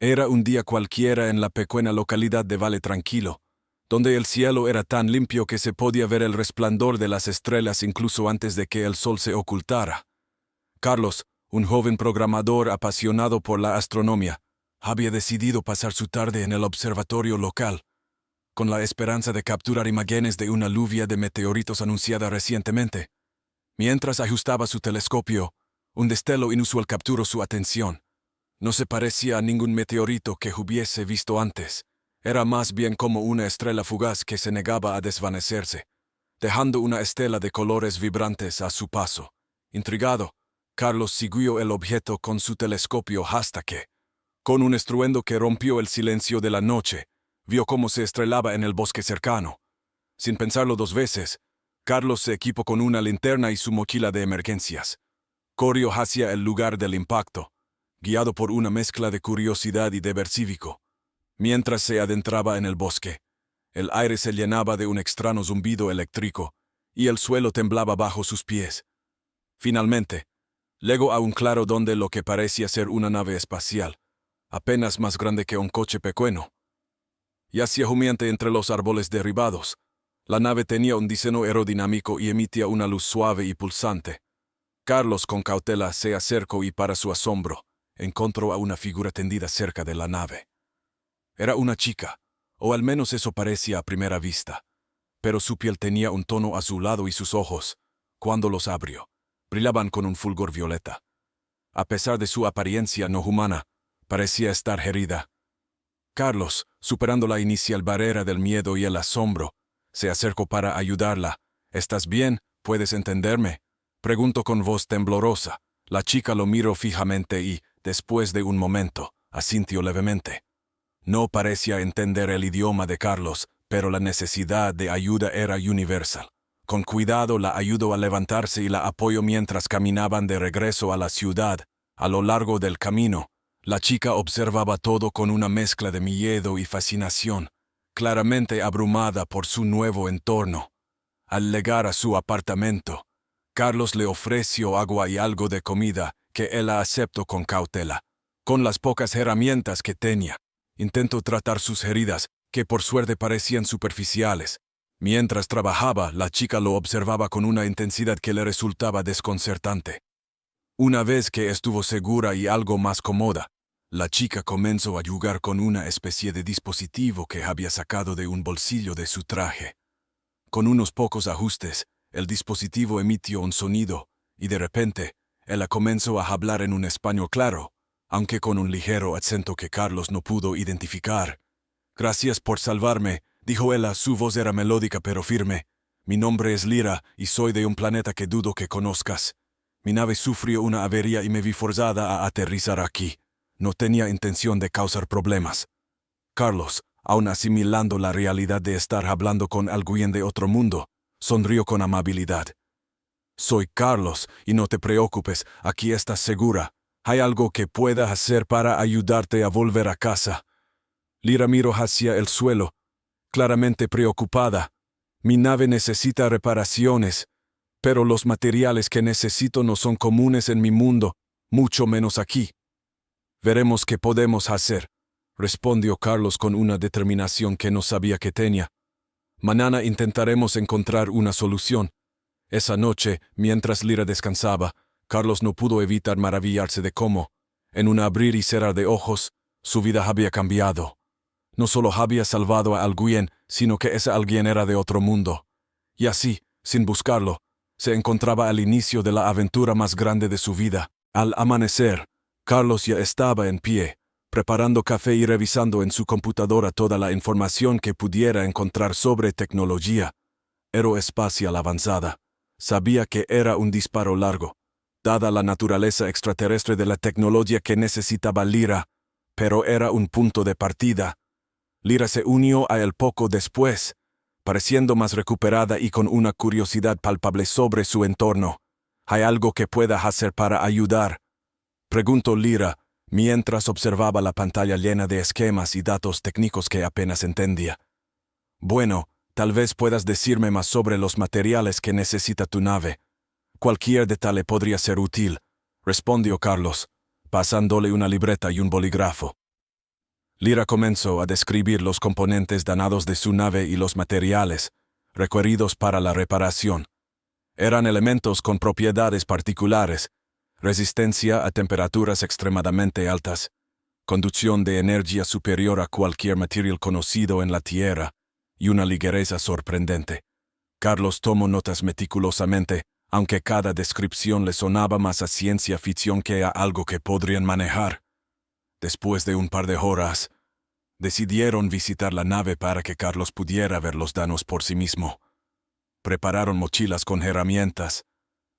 Era un día cualquiera en la pequeña localidad de Valle Tranquilo, donde el cielo era tan limpio que se podía ver el resplandor de las estrellas incluso antes de que el sol se ocultara. Carlos, un joven programador apasionado por la astronomía, había decidido pasar su tarde en el observatorio local, con la esperanza de capturar imágenes de una lluvia de meteoritos anunciada recientemente. Mientras ajustaba su telescopio, un destello inusual capturó su atención. No se parecía a ningún meteorito que hubiese visto antes. Era más bien como una estrella fugaz que se negaba a desvanecerse, dejando una estela de colores vibrantes a su paso. Intrigado, Carlos siguió el objeto con su telescopio hasta que, con un estruendo que rompió el silencio de la noche, vio cómo se estrellaba en el bosque cercano. Sin pensarlo dos veces, Carlos se equipó con una linterna y su mochila de emergencias. Corrió hacia el lugar del impacto, guiado por una mezcla de curiosidad y deber cívico. Mientras se adentraba en el bosque, el aire se llenaba de un extraño zumbido eléctrico, y el suelo temblaba bajo sus pies. Finalmente, llegó a un claro donde lo que parecía ser una nave espacial, apenas más grande que un coche pequeño. Yacía humeante entre los árboles derribados. La nave tenía un diseño aerodinámico y emitía una luz suave y pulsante. Carlos con cautela se acercó y, para su asombro, encontró a una figura tendida cerca de la nave. Era una chica, o al menos eso parecía a primera vista, pero su piel tenía un tono azulado y sus ojos, cuando los abrió, brillaban con un fulgor violeta. A pesar de su apariencia no humana, parecía estar herida. Carlos, superando la inicial barrera del miedo y el asombro, se acercó para ayudarla. «¿Estás bien? ¿Puedes entenderme?», preguntó con voz temblorosa. La chica lo miró fijamente y, después de un momento, asintió levemente. No parecía entender el idioma de Carlos, pero la necesidad de ayuda era universal. Con cuidado la ayudó a levantarse y la apoyó mientras caminaban de regreso a la ciudad. A lo largo del camino, la chica observaba todo con una mezcla de miedo y fascinación, claramente abrumada por su nuevo entorno. Al llegar a su apartamento, Carlos le ofreció agua y algo de comida, que ella aceptó con cautela. Con las pocas herramientas que tenía, intentó tratar sus heridas, que por suerte parecían superficiales. Mientras trabajaba, la chica lo observaba con una intensidad que le resultaba desconcertante. Una vez que estuvo segura y algo más cómoda, la chica comenzó a jugar con una especie de dispositivo que había sacado de un bolsillo de su traje. Con unos pocos ajustes, el dispositivo emitió un sonido, y de repente, ella comenzó a hablar en un español claro, aunque con un ligero acento que Carlos no pudo identificar. «Gracias por salvarme», dijo ella, su voz era melódica pero firme. «Mi nombre es Lyra y soy de un planeta que dudo que conozcas. Mi nave sufrió una avería y me vi forzada a aterrizar aquí. No tenía intención de causar problemas». Carlos, aún asimilando la realidad de estar hablando con alguien de otro mundo, sonrió con amabilidad. «Soy Carlos, y no te preocupes, aquí estás segura. ¿Hay algo que pueda hacer para ayudarte a volver a casa?» Lyra miró hacia el suelo, claramente preocupada. «Mi nave necesita reparaciones, pero los materiales que necesito no son comunes en mi mundo, mucho menos aquí». «Veremos qué podemos hacer», respondió Carlos con una determinación que no sabía que tenía. «Mañana intentaremos encontrar una solución». Esa noche, mientras Lyra descansaba, Carlos no pudo evitar maravillarse de cómo, en un abrir y cerrar de ojos, su vida había cambiado. No solo había salvado a alguien, sino que ese alguien era de otro mundo. Y así, sin buscarlo, se encontraba al inicio de la aventura más grande de su vida. Al amanecer, Carlos ya estaba en pie, preparando café y revisando en su computadora toda la información que pudiera encontrar sobre tecnología aeroespacial avanzada. Sabía que era un disparo largo, dada la naturaleza extraterrestre de la tecnología que necesitaba Lyra, pero era un punto de partida. Lyra se unió a él poco después, pareciendo más recuperada y con una curiosidad palpable sobre su entorno. «¿Hay algo que pueda hacer para ayudar?», preguntó Lyra, mientras observaba la pantalla llena de esquemas y datos técnicos que apenas entendía. «Bueno, tal vez puedas decirme más sobre los materiales que necesita tu nave. Cualquier detalle podría ser útil», respondió Carlos, pasándole una libreta y un bolígrafo. Lyra comenzó a describir los componentes dañados de su nave y los materiales requeridos para la reparación. Eran elementos con propiedades particulares, resistencia a temperaturas extremadamente altas, conducción de energía superior a cualquier material conocido en la Tierra, y una ligereza sorprendente. Carlos tomó notas meticulosamente, aunque cada descripción le sonaba más a ciencia ficción que a algo que podrían manejar. Después de un par de horas, decidieron visitar la nave para que Carlos pudiera ver los daños por sí mismo. Prepararon mochilas con herramientas,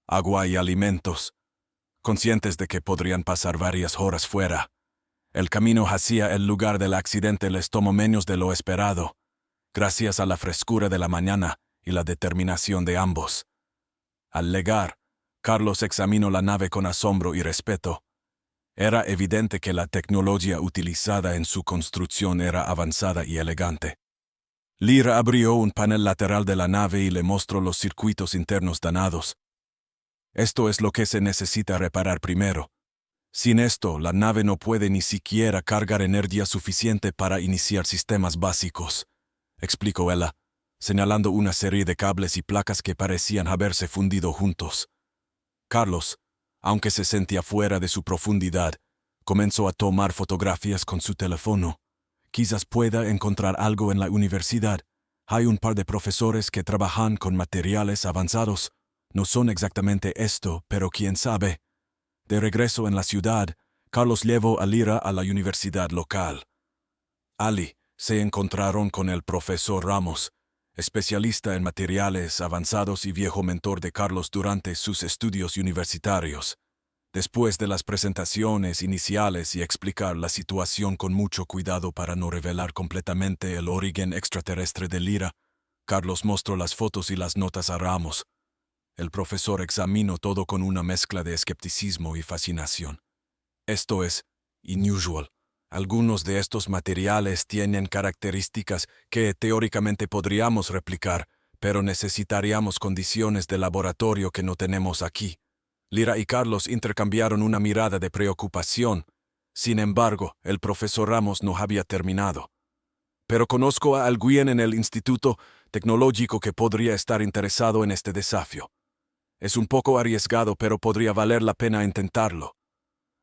agua y alimentos, conscientes de que podrían pasar varias horas fuera. El camino hacia el lugar del accidente les tomó menos de lo esperado, gracias a la frescura de la mañana y la determinación de ambos. Al llegar, Carlos examinó la nave con asombro y respeto. Era evidente que la tecnología utilizada en su construcción era avanzada y elegante. Lyra abrió un panel lateral de la nave y le mostró los circuitos internos dañados. Esto es lo que se necesita reparar primero. Sin esto, la nave no puede ni siquiera cargar energía suficiente para iniciar sistemas básicos, explicó ella, señalando una serie de cables y placas que parecían haberse fundido juntos. Carlos, aunque se sentía fuera de su profundidad, comenzó a tomar fotografías con su teléfono. Quizás pueda encontrar algo en la universidad. Hay un par de profesores que trabajan con materiales avanzados. No son exactamente esto, pero quién sabe. De regreso en la ciudad, Carlos llevó a Lyra a la universidad local. Ali se encontraron con el profesor Ramos, especialista en materiales avanzados y viejo mentor de Carlos durante sus estudios universitarios. Después de las presentaciones iniciales y explicar la situación con mucho cuidado para no revelar completamente el origen extraterrestre de Lyra, Carlos mostró las fotos y las notas a Ramos. El profesor examinó todo con una mezcla de escepticismo y fascinación. Esto es unusual. Algunos de estos materiales tienen características que teóricamente podríamos replicar, pero necesitaríamos condiciones de laboratorio que no tenemos aquí. Lyra y Carlos intercambiaron una mirada de preocupación. Sin embargo, el profesor Ramos no había terminado. Pero conozco a alguien en el Instituto Tecnológico que podría estar interesado en este desafío. Es un poco arriesgado, pero podría valer la pena intentarlo.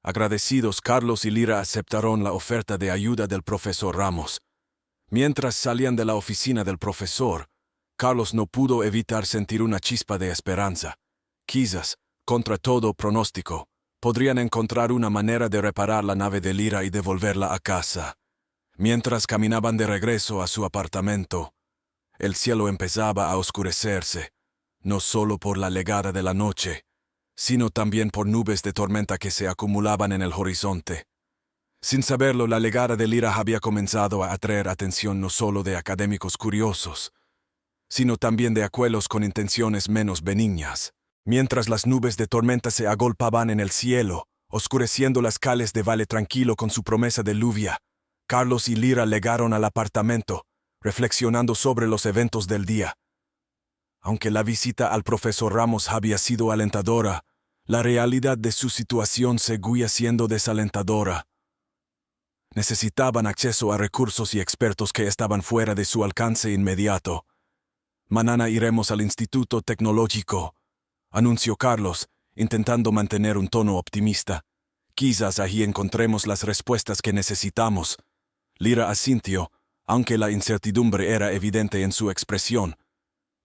Agradecidos, Carlos y Lyra aceptaron la oferta de ayuda del profesor Ramos. Mientras salían de la oficina del profesor, Carlos no pudo evitar sentir una chispa de esperanza. Quizás, contra todo pronóstico, podrían encontrar una manera de reparar la nave de Lyra y devolverla a casa. Mientras caminaban de regreso a su apartamento, el cielo empezaba a oscurecerse, no solo por la llegada de la noche, sino también por nubes de tormenta que se acumulaban en el horizonte. Sin saberlo, la llegada de Lyra había comenzado a atraer atención no solo de académicos curiosos, sino también de aquellos con intenciones menos benignas. Mientras las nubes de tormenta se agolpaban en el cielo, oscureciendo las calles de Valle Tranquilo con su promesa de lluvia, Carlos y Lyra llegaron al apartamento, reflexionando sobre los eventos del día. Aunque la visita al profesor Ramos había sido alentadora, la realidad de su situación seguía siendo desalentadora. Necesitaban acceso a recursos y expertos que estaban fuera de su alcance inmediato. Mañana iremos al Instituto Tecnológico, anunció Carlos, intentando mantener un tono optimista. Quizás allí encontremos las respuestas que necesitamos. Lyra asintió, aunque la incertidumbre era evidente en su expresión.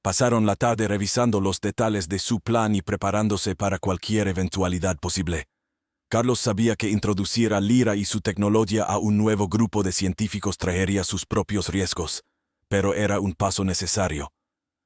Pasaron la tarde revisando los detalles de su plan y preparándose para cualquier eventualidad posible. Carlos sabía que introducir a Lyra y su tecnología a un nuevo grupo de científicos traería sus propios riesgos, pero era un paso necesario.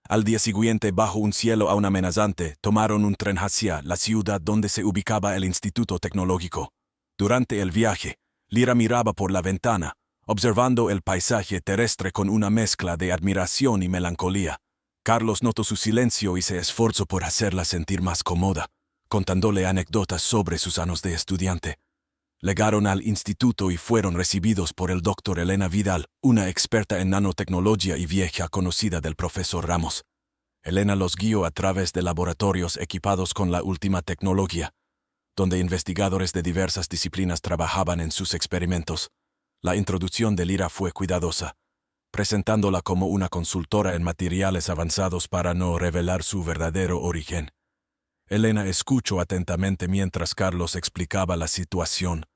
Al día siguiente, bajo un cielo aún amenazante, tomaron un tren hacia la ciudad donde se ubicaba el Instituto Tecnológico. Durante el viaje, Lyra miraba por la ventana, observando el paisaje terrestre con una mezcla de admiración y melancolía. Carlos notó su silencio y se esforzó por hacerla sentir más cómoda, contándole anécdotas sobre sus años de estudiante. Llegaron al instituto y fueron recibidos por el Dr. Elena Vidal, una experta en nanotecnología y vieja conocida del profesor Ramos. Elena los guió a través de laboratorios equipados con la última tecnología, donde investigadores de diversas disciplinas trabajaban en sus experimentos. La introducción de Lyra fue cuidadosa, presentándola como una consultora en materiales avanzados para no revelar su verdadero origen. Elena escuchó atentamente mientras Carlos explicaba la situación,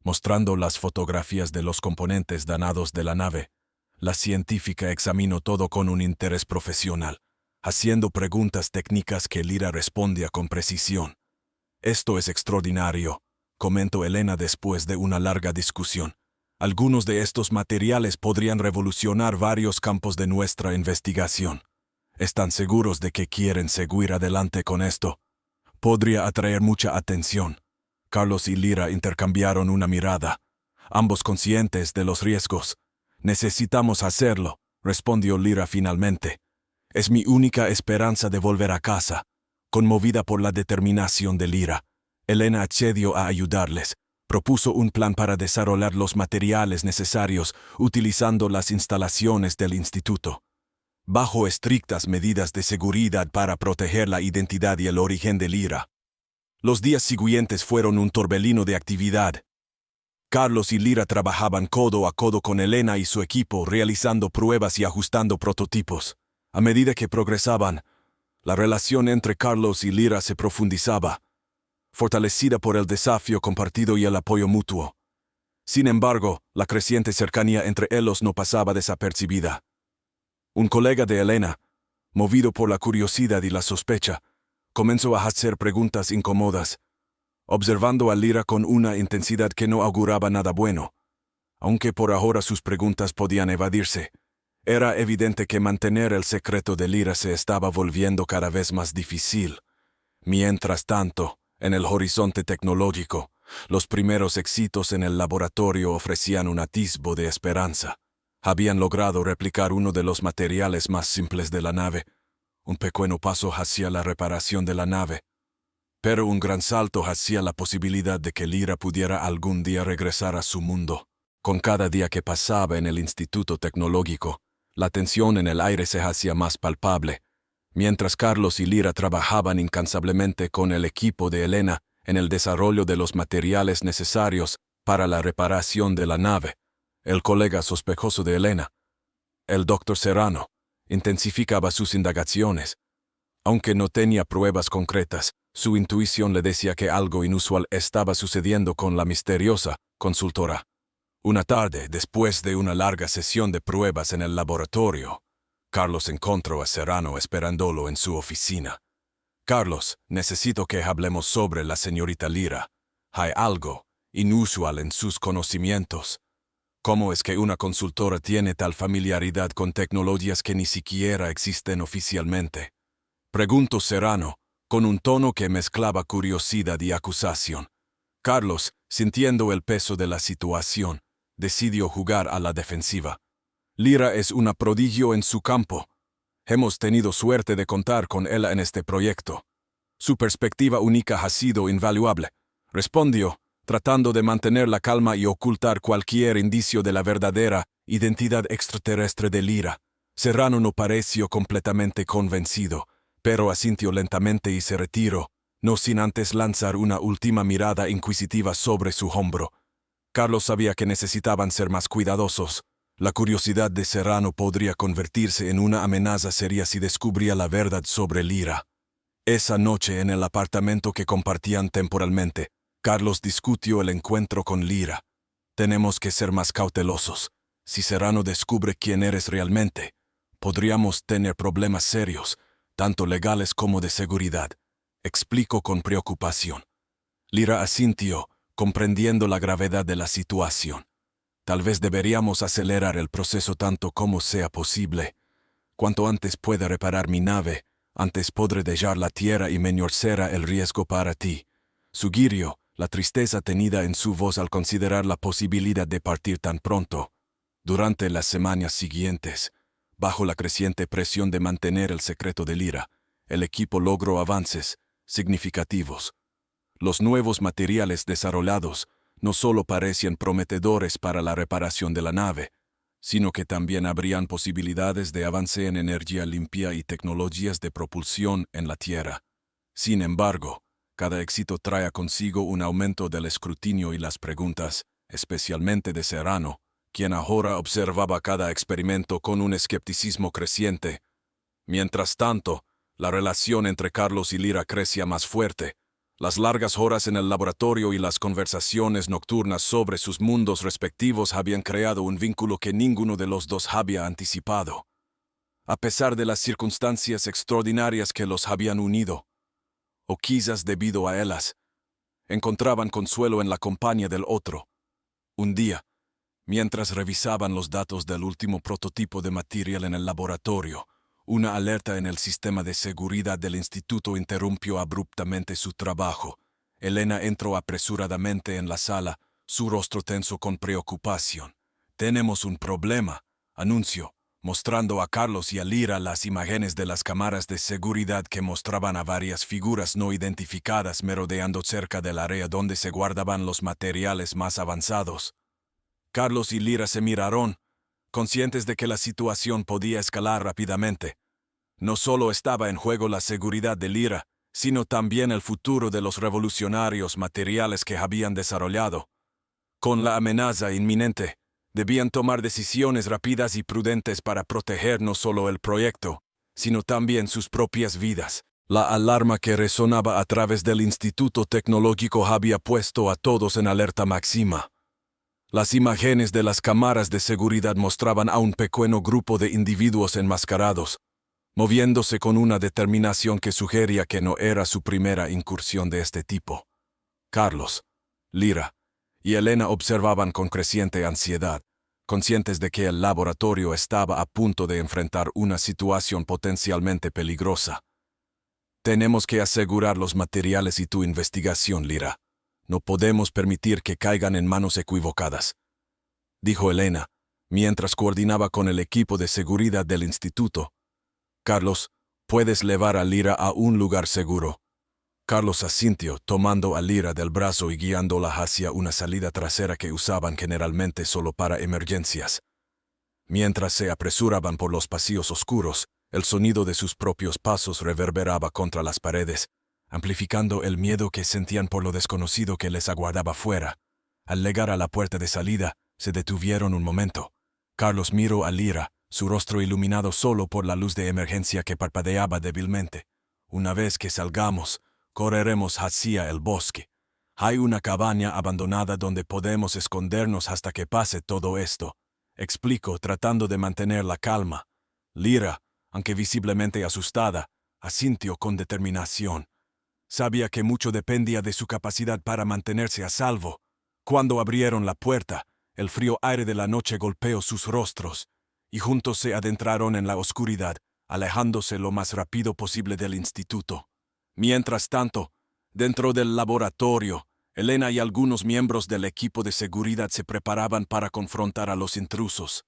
mostrando las fotografías de los componentes dañados de la nave. La científica examinó todo con un interés profesional, haciendo preguntas técnicas que Lyra respondía con precisión. «Esto es extraordinario», comentó Elena después de una larga discusión. «Algunos de estos materiales podrían revolucionar varios campos de nuestra investigación. ¿Están seguros de que quieren seguir adelante con esto? Podría atraer mucha atención». Carlos y Lyra intercambiaron una mirada, ambos conscientes de los riesgos. «Necesitamos hacerlo», respondió Lyra finalmente. «Es mi única esperanza de volver a casa». Conmovida por la determinación de Lyra, Elena accedió a ayudarles. Propuso un plan para desarrollar los materiales necesarios utilizando las instalaciones del instituto, bajo estrictas medidas de seguridad para proteger la identidad y el origen de Lyra. Los días siguientes fueron un torbellino de actividad. Carlos y Lyra trabajaban codo a codo con Elena y su equipo, realizando pruebas y ajustando prototipos. A medida que progresaban, la relación entre Carlos y Lyra se profundizaba, fortalecida por el desafío compartido y el apoyo mutuo. Sin embargo, la creciente cercanía entre ellos no pasaba desapercibida. Un colega de Elena, movido por la curiosidad y la sospecha, comenzó a hacer preguntas incómodas, observando a Lyra con una intensidad que no auguraba nada bueno. Aunque por ahora sus preguntas podían evadirse, era evidente que mantener el secreto de Lyra se estaba volviendo cada vez más difícil. Mientras tanto, en el horizonte tecnológico, los primeros éxitos en el laboratorio ofrecían un atisbo de esperanza. Habían logrado replicar uno de los materiales más simples de la nave, un pequeño paso hacia la reparación de la nave, pero un gran salto hacia la posibilidad de que Lyra pudiera algún día regresar a su mundo. Con cada día que pasaba en el Instituto Tecnológico, la tensión en el aire se hacía más palpable. Mientras Carlos y Lyra trabajaban incansablemente con el equipo de Elena en el desarrollo de los materiales necesarios para la reparación de la nave, el colega sospechoso de Elena, el Dr. Serrano, intensificaba sus indagaciones. Aunque no tenía pruebas concretas, su intuición le decía que algo inusual estaba sucediendo con la misteriosa consultora. Una tarde, después de una larga sesión de pruebas en el laboratorio, Carlos encontró a Serrano esperándolo en su oficina. «Carlos, necesito que hablemos sobre la señorita Lyra. Hay algo inusual en sus conocimientos. ¿Cómo es que una consultora tiene tal familiaridad con tecnologías que ni siquiera existen oficialmente?», preguntó Serrano, con un tono que mezclaba curiosidad y acusación. Carlos, sintiendo el peso de la situación, decidió jugar a la defensiva. «Lyra es una prodigio en su campo. Hemos tenido suerte de contar con ella en este proyecto. Su perspectiva única ha sido invaluable», respondió, tratando de mantener la calma y ocultar cualquier indicio de la verdadera identidad extraterrestre de Lyra. Serrano no pareció completamente convencido, pero asintió lentamente y se retiró, no sin antes lanzar una última mirada inquisitiva sobre su hombro. Carlos sabía que necesitaban ser más cuidadosos. La curiosidad de Serrano podría convertirse en una amenaza seria si descubría la verdad sobre Lyra. Esa noche en el apartamento que compartían temporalmente, Carlos discutió el encuentro con Lyra. «Tenemos que ser más cautelosos. Si Serrano descubre quién eres realmente, podríamos tener problemas serios, tanto legales como de seguridad», explicó con preocupación. Lyra asintió, comprendiendo la gravedad de la situación. «Tal vez deberíamos acelerar el proceso tanto como sea posible. Cuanto antes pueda reparar mi nave, antes podré dejar la tierra y menor será el riesgo para ti», sugirió, la tristeza tenida en su voz al considerar la posibilidad de partir tan pronto. Durante las semanas siguientes, bajo la creciente presión de mantener el secreto de Lyra, el equipo logró avances significativos. Los nuevos materiales desarrollados no solo parecían prometedores para la reparación de la nave, sino que también habrían posibilidades de avance en energía limpia y tecnologías de propulsión en la Tierra. Sin embargo, cada éxito trae consigo un aumento del escrutinio y las preguntas, especialmente de Serrano, quien ahora observaba cada experimento con un escepticismo creciente. Mientras tanto, la relación entre Carlos y Lyra crecía más fuerte. Las largas horas en el laboratorio y las conversaciones nocturnas sobre sus mundos respectivos habían creado un vínculo que ninguno de los dos había anticipado. A pesar de las circunstancias extraordinarias que los habían unido, o quizás debido a ellas, encontraban consuelo en la compañía del otro. Un día, mientras revisaban los datos del último prototipo de material en el laboratorio, una alerta en el sistema de seguridad del instituto interrumpió abruptamente su trabajo. Elena entró apresuradamente en la sala, su rostro tenso con preocupación. «Tenemos un problema», anunció, mostrando a Carlos y a Lyra las imágenes de las cámaras de seguridad que mostraban a varias figuras no identificadas merodeando cerca del área donde se guardaban los materiales más avanzados. Carlos y Lyra se miraron, conscientes de que la situación podía escalar rápidamente. No solo estaba en juego la seguridad de Lyra, sino también el futuro de los revolucionarios materiales que habían desarrollado. Con la amenaza inminente, debían tomar decisiones rápidas y prudentes para proteger no solo el proyecto, sino también sus propias vidas. La alarma que resonaba a través del Instituto Tecnológico había puesto a todos en alerta máxima. Las imágenes de las cámaras de seguridad mostraban a un pequeño grupo de individuos enmascarados, moviéndose con una determinación que sugería que no era su primera incursión de este tipo. Carlos, Lyra y Elena observaban con creciente ansiedad, conscientes de que el laboratorio estaba a punto de enfrentar una situación potencialmente peligrosa. «Tenemos que asegurar los materiales y tu investigación, Lyra. No podemos permitir que caigan en manos equivocadas», dijo Elena, mientras coordinaba con el equipo de seguridad del instituto. «Carlos, puedes llevar a Lyra a un lugar seguro». Carlos asintió, tomando a Lyra del brazo y guiándola hacia una salida trasera que usaban generalmente solo para emergencias. Mientras se apresuraban por los pasillos oscuros, el sonido de sus propios pasos reverberaba contra las paredes, amplificando el miedo que sentían por lo desconocido que les aguardaba fuera. Al llegar a la puerta de salida, se detuvieron un momento. Carlos miró a Lyra, su rostro iluminado solo por la luz de emergencia que parpadeaba débilmente. «Una vez que salgamos, correremos hacia el bosque. Hay una cabaña abandonada donde podemos escondernos hasta que pase todo esto», explicó tratando de mantener la calma. Lyra, aunque visiblemente asustada, asintió con determinación. Sabía que mucho dependía de su capacidad para mantenerse a salvo. Cuando abrieron la puerta, el frío aire de la noche golpeó sus rostros, y juntos se adentraron en la oscuridad, alejándose lo más rápido posible del instituto. Mientras tanto, dentro del laboratorio, Elena y algunos miembros del equipo de seguridad se preparaban para confrontar a los intrusos.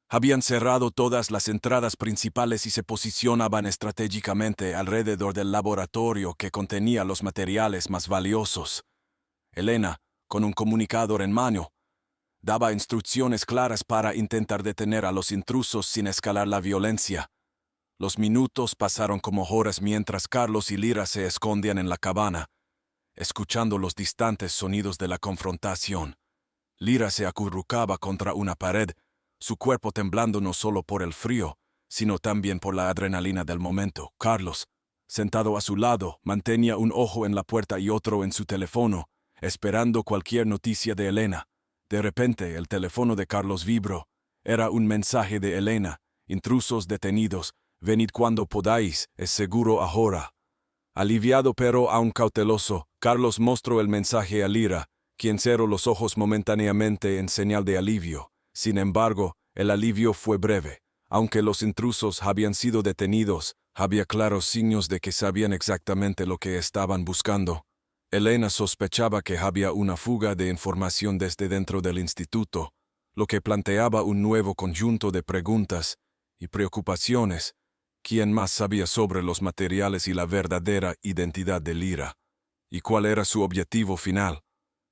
Habían cerrado todas las entradas principales y se posicionaban estratégicamente alrededor del laboratorio que contenía los materiales más valiosos. Elena, con un comunicador en mano, daba instrucciones claras para intentar detener a los intrusos sin escalar la violencia. Los minutos pasaron como horas mientras Carlos y Lyra se escondían en la cabana, escuchando los distantes sonidos de la confrontación. Lyra se acurrucaba contra una pared, su cuerpo temblando no solo por el frío, sino también por la adrenalina del momento. Carlos, sentado a su lado, mantenía un ojo en la puerta y otro en su teléfono, esperando cualquier noticia de Elena. De repente, el teléfono de Carlos vibró. Era un mensaje de Elena: «Intrusos detenidos, venid cuando podáis, es seguro ahora». Aliviado pero aún cauteloso, Carlos mostró el mensaje a Lyra, quien cerró los ojos momentáneamente en señal de alivio. Sin embargo, el alivio fue breve. Aunque los intrusos habían sido detenidos, había claros signos de que sabían exactamente lo que estaban buscando. Elena sospechaba que había una fuga de información desde dentro del instituto, lo que planteaba un nuevo conjunto de preguntas y preocupaciones. ¿Quién más sabía sobre los materiales y la verdadera identidad de Lyra? ¿Y cuál era su objetivo final?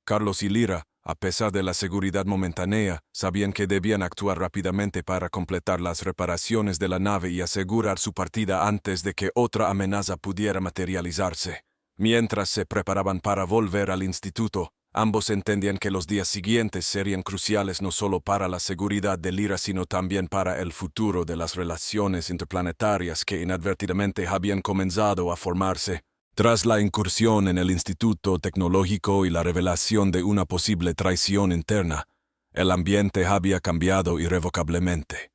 Carlos y Lyra, a pesar de la seguridad momentánea, sabían que debían actuar rápidamente para completar las reparaciones de la nave y asegurar su partida antes de que otra amenaza pudiera materializarse. Mientras se preparaban para volver al instituto, Ambos entendían que los días siguientes serían cruciales no solo para la seguridad de Lyra, sino también para el futuro de las relaciones interplanetarias que inadvertidamente habían comenzado a formarse. Tras la incursión en el Instituto Tecnológico y la revelación de una posible traición interna, el ambiente había cambiado irrevocablemente.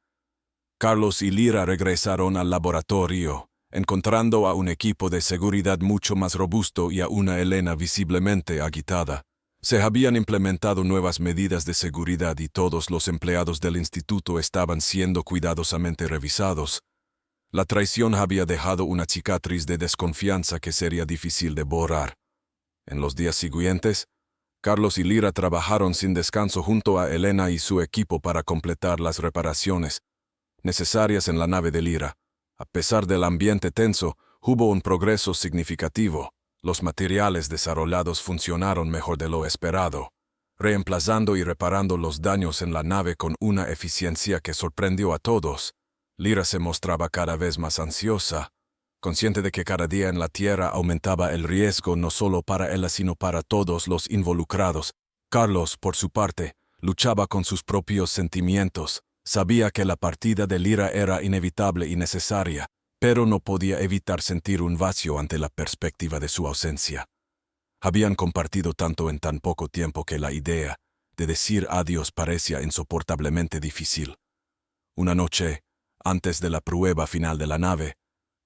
Carlos y Lyra regresaron al laboratorio, encontrando a un equipo de seguridad mucho más robusto y a una Elena visiblemente agitada. Se habían implementado nuevas medidas de seguridad y todos los empleados del instituto estaban siendo cuidadosamente revisados. La traición había dejado una cicatriz de desconfianza que sería difícil de borrar. En los días siguientes, Carlos y Lyra trabajaron sin descanso junto a Elena y su equipo para completar las reparaciones necesarias en la nave de Lyra. A pesar del ambiente tenso, hubo un progreso significativo. Los materiales desarrollados funcionaron mejor de lo esperado, reemplazando y reparando los daños en la nave con una eficiencia que sorprendió a todos. Lyra se mostraba cada vez más ansiosa, consciente de que cada día en la Tierra aumentaba el riesgo no solo para ella sino para todos los involucrados. Carlos, por su parte, luchaba con sus propios sentimientos. Sabía que la partida de Lyra era inevitable y necesaria, pero no podía evitar sentir un vacío ante la perspectiva de su ausencia. Habían compartido tanto en tan poco tiempo que la idea de decir adiós parecía insoportablemente difícil. Una noche, antes de la prueba final de la nave,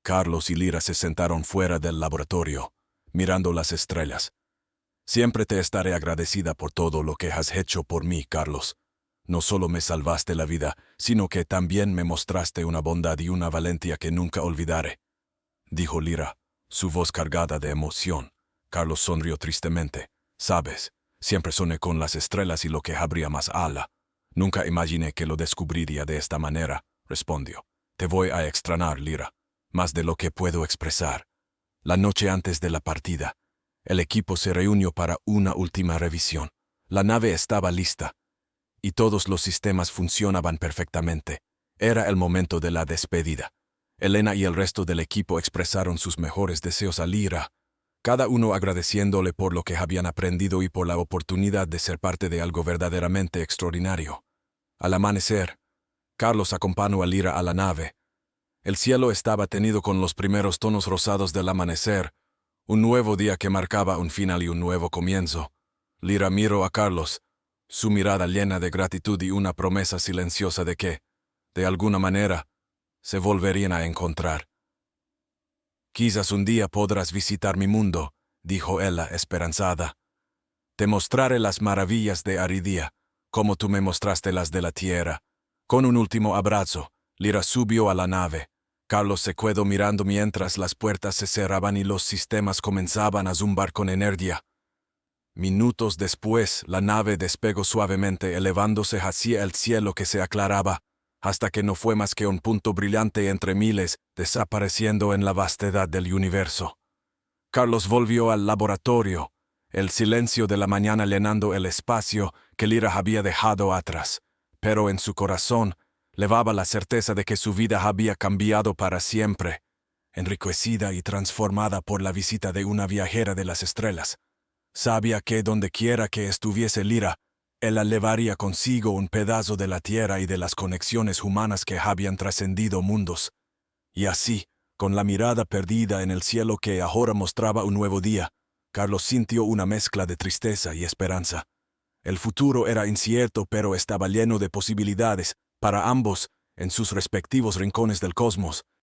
Carlos y Lyra se sentaron fuera del laboratorio, mirando las estrellas. «Siempre te estaré agradecida por todo lo que has hecho por mí, Carlos. No solo me salvaste la vida, sino que también me mostraste una bondad y una valentía que nunca olvidaré», dijo Lyra, su voz cargada de emoción. Carlos sonrió tristemente. «Sabes, siempre soñé con las estrellas y lo que habría más ala. Nunca imaginé que lo descubriría de esta manera», respondió. «Te voy a extrañar, Lyra, más de lo que puedo expresar». La noche antes de la partida, el equipo se reunió para una última revisión. La nave estaba lista y todos los sistemas funcionaban perfectamente. Era el momento de la despedida. Elena y el resto del equipo expresaron sus mejores deseos a Lyra, cada uno agradeciéndole por lo que habían aprendido y por la oportunidad de ser parte de algo verdaderamente extraordinario. Al amanecer, Carlos acompañó a Lyra a la nave. El cielo estaba teñido con los primeros tonos rosados del amanecer, un nuevo día que marcaba un final y un nuevo comienzo. Lyra miró a Carlos, su mirada llena de gratitud y una promesa silenciosa de que, de alguna manera, se volverían a encontrar. «Quizás un día podrás visitar mi mundo», dijo ella esperanzada. «Te mostraré las maravillas de Aridia, como tú me mostraste las de la Tierra». Con un último abrazo, Lyra subió a la nave. Carlos se quedó mirando mientras las puertas se cerraban y los sistemas comenzaban a zumbar con energía. Minutos después, la nave despegó suavemente elevándose hacia el cielo que se aclaraba, hasta que no fue más que un punto brillante entre miles, desapareciendo en la vastedad del universo. Carlos volvió al laboratorio, el silencio de la mañana llenando el espacio que Lyra había dejado atrás, pero en su corazón levaba la certeza de que su vida había cambiado para siempre, enriquecida y transformada por la visita de una viajera de las estrellas. Sabía que dondequiera que estuviese Lyra, ella llevaría consigo un pedazo de la tierra y de las conexiones humanas que habían trascendido mundos. Y así, con la mirada perdida en el cielo que ahora mostraba un nuevo día, Carlos sintió una mezcla de tristeza y esperanza. El futuro era incierto, pero estaba lleno de posibilidades para ambos en sus respectivos rincones del cosmos.